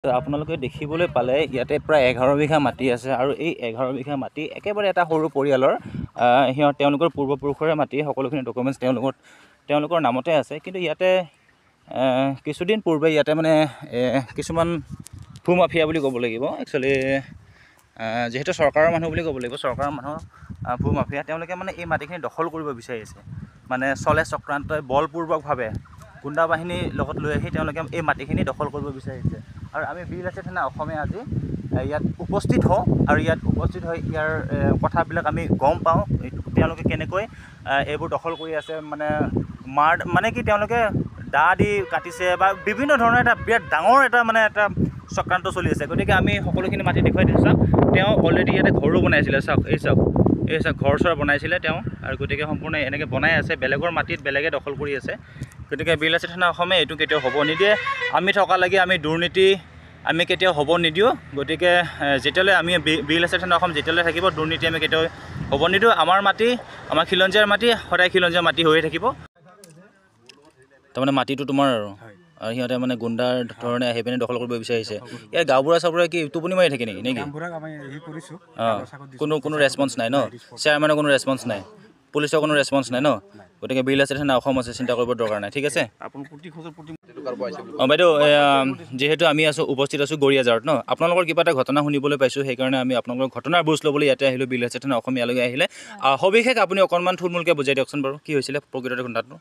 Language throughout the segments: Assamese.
আপোনালোকে দেখিবলৈ পালে ইয়াতে প্ৰায় 11 বিঘা মাটি আছে আৰু এই 11 বিঘা মাটি একেবাৰে এটা সৰু পৰিয়ালৰ তেওঁলোকৰ পূৰ্বপুৰুষৰে মাটি সকলোখিনি ডকুমেণ্টছ তেওঁলোকৰ নামতে আছে কিন্তু ইয়াতে কিছুদিন পূৰ্বে ইয়াতে মানে কিছুমান ভূমাফিয়া বুলি ক'ব লাগিব একচুৱেলি যেহেতু চৰকাৰৰ মানুহ বুলি ক'ব লাগিব চৰকাৰৰ মানুহ ভূমাফিয়া তেওঁলোকে মানে এই মাটিখিনি দখল কৰিব বিচাৰিছে মানে চলে চক্ৰান্তই বলপূৰ্বকভাৱে গুণ্ডা বাহিনীৰ লগত লৈ আহি তেওঁলোকে এই মাটিখিনি দখল কৰিব বিচাৰিছে আৰু আমি বিলআছি থানা অসমে আজি ইয়াত উপস্থিত হওঁ আৰু ইয়াত উপস্থিত হৈ ইয়াৰ কথাবিলাক আমি গম পাওঁ তেওঁলোকে কেনেকৈ এইবোৰ দখল কৰি আছে মানে কি তেওঁলোকে দা দি কাটিছে বা বিভিন্ন ধৰণৰ এটা বিৰাট ডাঙৰ এটা মানে এটা চক্ৰান্ত চলি আছে গতিকে আমি সকলোখিনি মাটি দেখুৱাই দিওঁ চাওক তেওঁ অলৰেডি ইয়াতে ঘৰো বনাইছিলে চাওক এই চাওক ঘৰ চৰ বনাইছিলে তেওঁ আৰু গতিকে সম্পূৰ্ণ এনেকৈ বনাই আছে বেলেগৰ মাটিত বেলেগে দখল কৰি আছে গতিকে বিলআছি থানা অসমে এইটো কেতিয়াও হ'ব নিদিয়ে আমি থকালৈকে আমি দুৰ্নীতি আমি কেতিয়াও হ'ব নিদিওঁ গতিকে যেতিয়ালৈ আমি বিলআছি থানা অসম যেতিয়ালৈ থাকিব দুৰ্নীতি আমি কেতিয়াও হ'ব নিদিওঁ আমাৰ মাটি আমাৰ খিলঞ্জীয়াৰ মাটি সদায় খিলঞ্জীয়া মাটি হৈয়ে থাকিব তাৰমানে মাটিটো তোমাৰ আৰু সিহঁতে মানে গুণ্ডাৰ ধৰণে আহি পিনে দখল কৰিব বিচাৰিছে ইয়াৰ গাঁওবুঢ়া চাবুঢ়া কি টোপনি মাৰি থাকে নেকি কোনো ৰেছপন্স নাই ন চেয়াৰমেনৰ কোনো ৰেছপন্স নাই পুলিচৰ কোনো ৰেছপন্স নাই ন গতিকে বিলআছি থানা অসম আছে চিন্তা কৰিব দৰকাৰ নাই ঠিক আছে বাইদেউ যিহেতু আমি উপস্থিত আছোঁ গৰিয়াজাৰত ন আপোনালোকৰ কিবা এটা ঘটনা শুনিবলৈ পাইছোঁ সেইকাৰণে আমি আপোনালোকৰ ঘটনাৰ বুজ ল'বলৈ ইয়াতে আহিলোঁ বিলআছি থানা অসম ইয়ালৈকে আহিলে সবিশেষ আপুনি অকণমান থুলমূলকৈ বুজাই দিয়কচোন বাৰু কি হৈছিলে প্ৰকৃততে ঘটনাটো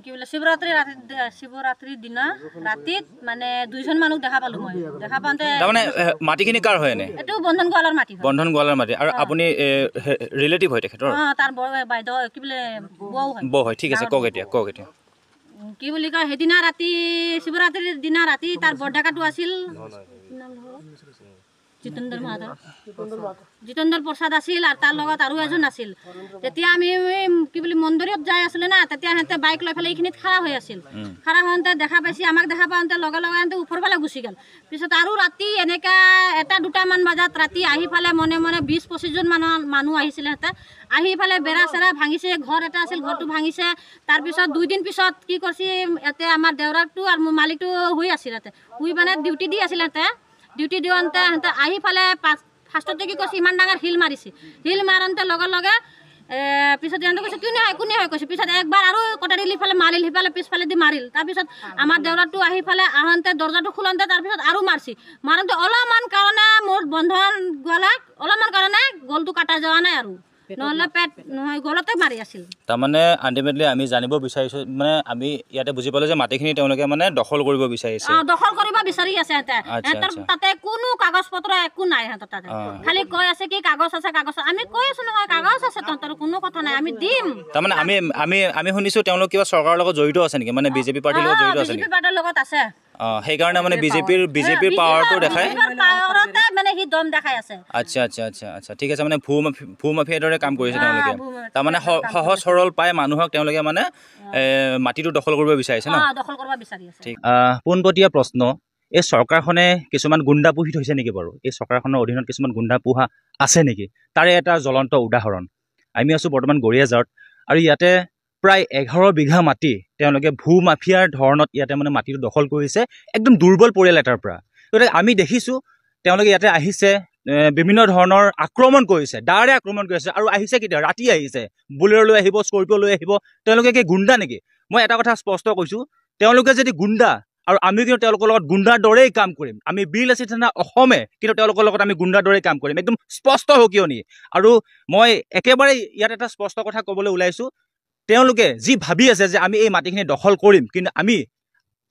কি বোলে শিৱৰাত্ৰিৰ দিনা ৰাতিত মানে দুইজন মানুহ দেখা পালো মই দেখা পাওঁতে তাৰমানে মাটিখিনি কাৰ হয় এনে এইটো বন্ধন গোৱালৰ মাটি আৰু আপুনি ৰিলেটিভ হয় তেখেতৰ তাৰ বাইদেউ কি বোলে বৌ হয় ঠিক আছে কওক এতিয়া কি বুলি কয় সেইদিনা ৰাতি শিৱৰাত্ৰিৰ দিনা ৰাতি তাৰ বৰডেকাটো আছিল জিতেন্দ্ৰ প্ৰসাদ আছিল আৰু তাৰ লগত আৰু এজন আছিল তেতিয়া আমি কি বুলি মন্দিৰত যাই আছিলে না তেতিয়া সিহঁতে বাইক লৈ পেলাই এইখিনিত খাৰা হৈ আছিল খাৰা হওঁতে দেখা পাইছে আমাক দেখা পাওঁতে লগে লগে সিহঁতে ওপৰ ফালে গুচি গ'ল পিছত আৰু ৰাতি এনেকা 1-2টামান বজাত ৰাতি আহি পেলাই মনে 20-25জন মানুহ আহিছিলে সিহঁতে আহি পেলাই বেৰা চেৰা ভাঙিছে ঘৰ এটা আছিল ঘৰটো ভাঙিছে তাৰপিছত 2 দিন পিছত কি কৰিছে ইয়াতে আমাৰ দেউৰাকটো আৰু মোৰ মালিকটো শুই আছিল ইয়াতে শুই মানে ডিউটি দি আছিল সিহঁতে ডিউটি দিওঁতে সিহঁতে আহি পেলাই ফাৰ্ষ্টতে কি কৈছে ইমান ডাঙৰ হিল মাৰিছে হিল মাৰোঁতে লগে লগে পিছত সিহঁতে কৈছে কোনে হয় কৈছে পিছত একবাৰ আৰু কটাৰী লিফালে মাৰিল সিফালে পিছফালে দি মাৰিল তাৰপিছত আমাৰ দেউৰাটো আহি পেলাই আহোঁতে দৰ্জাটো খোলোঁতে তাৰপিছত আৰু মাৰোঁতে অলপমান কাৰণে মোৰ বন্ধন গোৱালাক অলপমান কাৰণে গলটো কাটা যোৱা নাই আৰু নহ'লে পেট নহয় গলতে মাৰি আছিল তাৰমানে আল্টিমেটলি আমি জানিব বিচাৰিছোঁ মানে আমি ইয়াতে বুজি পালোঁ যে মাটিখিনি তেওঁলোকে মানে দখল কৰিব বিচাৰিছে দখল কৰিব বিচাৰি আছে তাতে কোনো কাগজ পত্ৰ একো নাই সিহঁতৰ তাতে খালি কৈ আছে কি কাগজ আছে আমি কৈ আছো নহয় কাগজ আছে তহঁতৰ কোনো কথা নাই আমি দিম তাৰমানে আমি শুনিছোঁ তেওঁলোক কিবা চৰকাৰৰ লগত জড়িত আছে নেকি মানে বিজেপি পাৰ্টিৰ লগত জড়িত আছে নেকি বিজেপি পাৰ্টিৰ লগত আছে সেইকাৰণে মানে বিজেপিৰ পাৱাৰটো দেখায় মানে সি দম দেখাই আছে আচ্ছা ঠিক আছে মানে ভূমাফিয়াৰ দৰে কাম কৰিছে তেওঁলোকে তাৰমানে সহজ সৰল পাই মানুহক তেওঁলোকে মানে মাটিটো দখল কৰিব বিচাৰিছে ন ঠিক পোনপটীয়া প্ৰশ্ন এই চৰকাৰখনে কিছুমান গুণ্ডা পুহি থৈছে নেকি বাৰু এই চৰকাৰখনৰ অধীনত কিছুমান গুণ্ডা পোহা আছে নেকি তাৰে এটা জ্বলন্ত উদাহৰণ আমি আছোঁ বৰ্তমান গৰিয়াজাৰত আৰু ইয়াতে প্ৰায় 11 বিঘা মাটি তেওঁলোকে ভূমাফিয়াৰ ধৰণত ইয়াতে মানে মাটিটো দখল কৰিছে একদম দুৰ্বল পৰিয়াল এটাৰ পৰা গতিকে আমি দেখিছোঁ তেওঁলোকে ইয়াতে আহিছে বিভিন্ন ধৰণৰ আক্ৰমণ কৰিছে ডাইৰেক্ট আক্ৰমণ কৰিছে আৰু আহিছে কেতিয়া ৰাতি আহিছে বুলেৰ লৈ আহিব স্কৰ্পিঅ লৈ আহিব তেওঁলোকে কি গুণ্ডা নেকি মই এটা কথা স্পষ্ট কৈছোঁ তেওঁলোকে যদি গুণ্ডা আৰু আমি কিন্তু তেওঁলোকৰ লগত গুণ্ডাৰ দৰেই কাম কৰিম আমি বিলআছি থানা অসমে কিন্তু তেওঁলোকৰ লগত আমি গুণ্ডাৰ দৰেই কাম কৰিম একদম স্পষ্ট হকিয়নি আৰু মই একেবাৰে ইয়াত এটা স্পষ্ট কথা ক'বলৈ ওলাইছোঁ তেওঁলোকে যি ভাবি আছে যে আমি এই মাটিখিনি দখল কৰিম কিন্তু আমি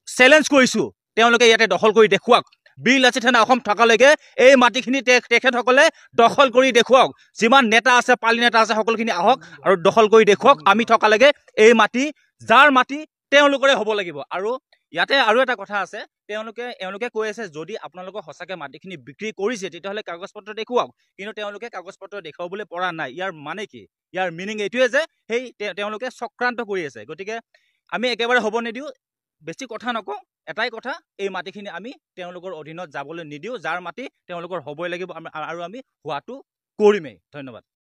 চেলেঞ্জ কৰিছোঁ তেওঁলোকে ইয়াতে দখল কৰি দেখুৱাওক বিলআছি থানা অসম থকালৈকে এই মাটিখিনি তেখেতসকলে দখল কৰি দেখুৱাওক যিমান নেতা আছে পালি নেতা আছে সকলোখিনি আহক আৰু দখল কৰি দেখুৱাওক আমি থকালৈকে এই মাটি যাৰ মাটি তেওঁলোকৰে হ'ব লাগিব আৰু ইয়াতে আৰু এটা কথা আছে তেওঁলোকে কৈ আছে যদি আপোনালোকৰ সঁচাকৈ মাটিখিনি বিক্ৰী কৰিছে তেতিয়াহ'লে কাগজ পত্ৰ দেখুৱাওক কিন্তু তেওঁলোকে কাগজ পত্ৰ দেখুৱাবলৈ পৰা নাই ইয়াৰ মানে কি ইয়াৰ মিনিং এইটোৱে যে তেওঁলোকে চক্ৰান্ত কৰি আছে গতিকে আমি একেবাৰে হ'ব নিদিওঁ বেছি কথা নকওঁ এটাই কথা এই মাটিখিনি আমি তেওঁলোকৰ অধীনত যাবলৈ নিদিওঁ যাৰ মাটি তেওঁলোকৰ হ'বই লাগিব আৰু আমি হোৱাটো কৰিমেই ধন্যবাদ